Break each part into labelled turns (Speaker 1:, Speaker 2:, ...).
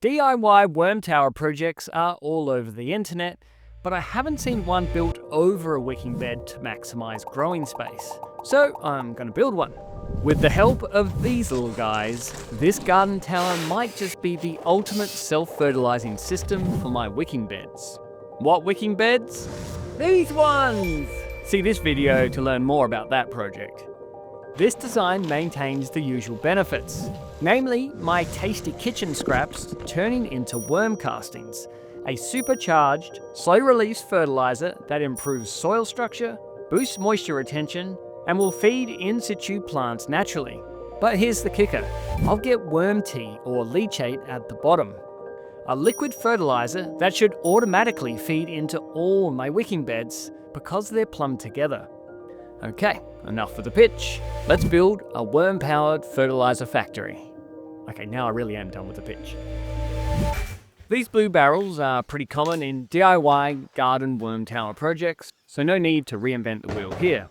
Speaker 1: DIY worm tower projects are all over the internet, but I haven't seen one built over a wicking bed to maximize growing space. So I'm going to build one. With the help of these little guys, this garden tower might just be the ultimate self-fertilizing system for my wicking beds. What wicking beds? These ones! See this video to learn more about that project. This design maintains the usual benefits, namely my tasty kitchen scraps turning into worm castings, a supercharged, slow-release fertilizer that improves soil structure, boosts moisture retention, and will feed in situ plants naturally. But here's the kicker, I'll get worm tea or leachate at the bottom. A liquid fertilizer that should automatically feed into all my wicking beds because they're plumbed together. Okay, enough for the pitch. Let's build a worm-powered fertilizer factory. Okay, now I really am done with the pitch. These blue barrels are pretty common in DIY garden worm tower projects, so no need to reinvent the wheel here.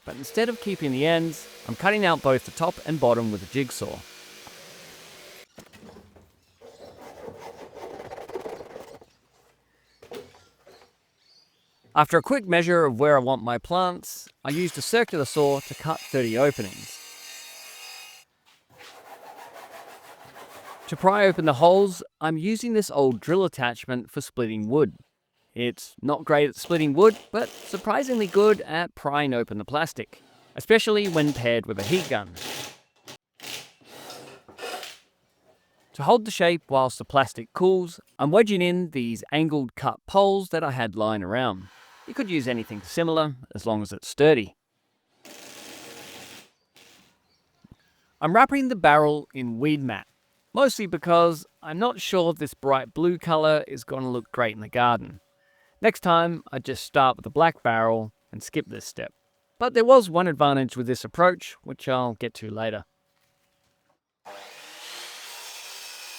Speaker 1: But instead of keeping the ends, I'm cutting out both the top and bottom with a jigsaw. After a quick measure of where I want my plants, I used a circular saw to cut 30 openings. To pry open the holes, I'm using this old drill attachment for splitting wood. It's not great at splitting wood, but surprisingly good at prying open the plastic, especially when paired with a heat gun. To hold the shape whilst the plastic cools, I'm wedging in these angled cut poles that I had lying around. You could use anything similar, as long as it's sturdy. I'm wrapping the barrel in weed mat, mostly because I'm not sure this bright blue colour is going to look great in the garden. Next time, I just start with a black barrel and skip this step. But there was one advantage with this approach, which I'll get to later.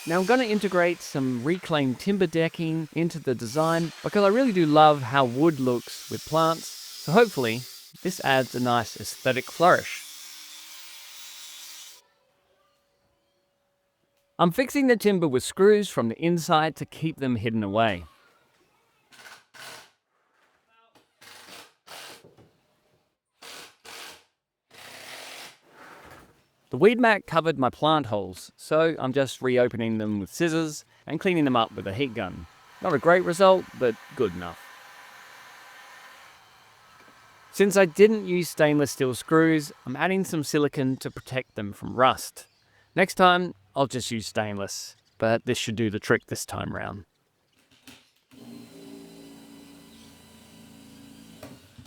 Speaker 1: Now I'm going to integrate some reclaimed timber decking into the design because I really do love how wood looks with plants, so hopefully this adds a nice aesthetic flourish. I'm fixing the timber with screws from the inside to keep them hidden away. The weed mat covered my plant holes, so I'm just reopening them with scissors and cleaning them up with a heat gun. Not a great result, but good enough. Since I didn't use stainless steel screws, I'm adding some silicone to protect them from rust. Next time, I'll just use stainless, but this should do the trick this time round.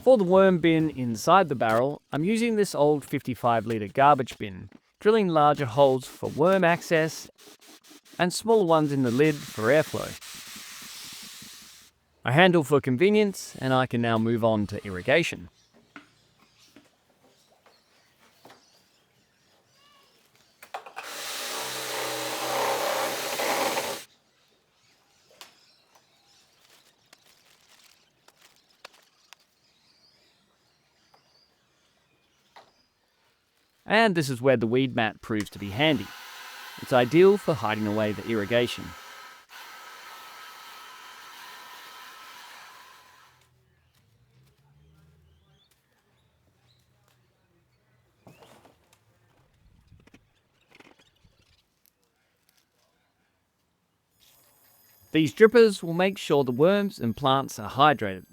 Speaker 1: For the worm bin inside the barrel, I'm using this old 55-litre garbage bin, drilling larger holes for worm access and smaller ones in the lid for airflow. A handle for convenience, and I can now move on to irrigation. And this is where the weed mat proves to be handy. It's ideal for hiding away the irrigation. These drippers will make sure the worms and plants are hydrated.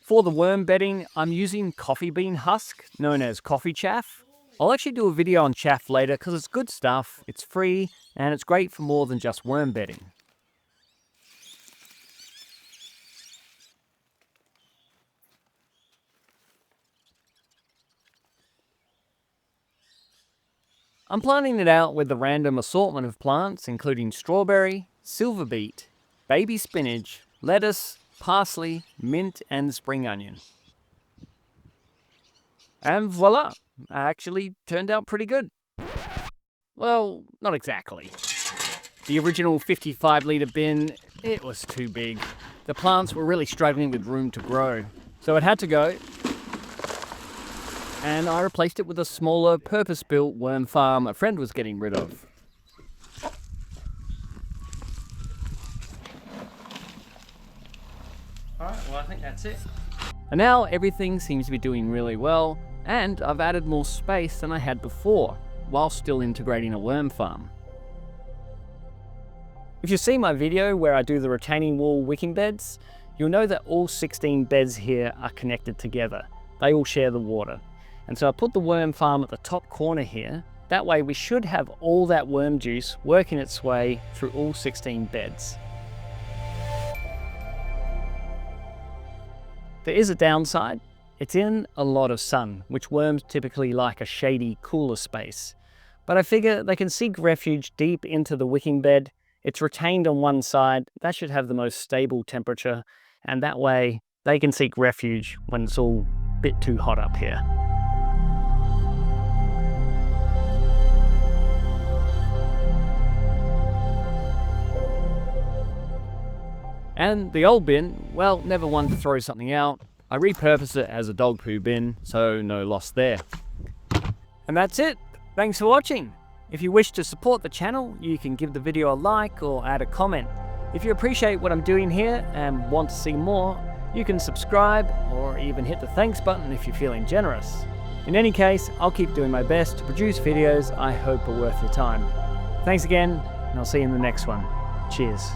Speaker 1: For the worm bedding, I'm using coffee bean husk, known as coffee chaff. I'll actually do a video on chaff later because it's good stuff, it's free, and it's great for more than just worm bedding. I'm planting it out with a random assortment of plants, including strawberry, silver beet, baby spinach, lettuce, parsley, mint, and spring onion. And voila, actually turned out pretty good. Well, not exactly. The original 55-litre bin, it was too big. the plants were really struggling with room to grow. So it had to go, and I replaced it with a smaller, purpose-built worm farm a friend was getting rid of. Alright, well I think that's it. And now everything seems to be doing really well, and I've added more space than I had before, while still integrating a worm farm. If you see my video where I do the retaining wall wicking beds, you'll know that all 16 beds here are connected together. They all share the water. And so I put the worm farm at the top corner here. That way we should have all that worm juice working its way through all 16 beds. There is a downside. It's in a lot of sun, which worms typically like a shady, cooler space. But I figure they can seek refuge deep into the wicking bed. It's retained on one side. That should have the most stable temperature, and that way they can seek refuge when it's all a bit too hot up here. And the old bin, well, never one to throw something out. I repurposed it as a dog poo bin, so no loss there. And that's it. Thanks for watching. If you wish to support the channel, you can give the video a like or add a comment. If you appreciate what I'm doing here and want to see more, you can subscribe or even hit the thanks button if you're feeling generous. In any case, I'll keep doing my best to produce videos I hope are worth your time. Thanks again, and I'll see you in the next one. Cheers.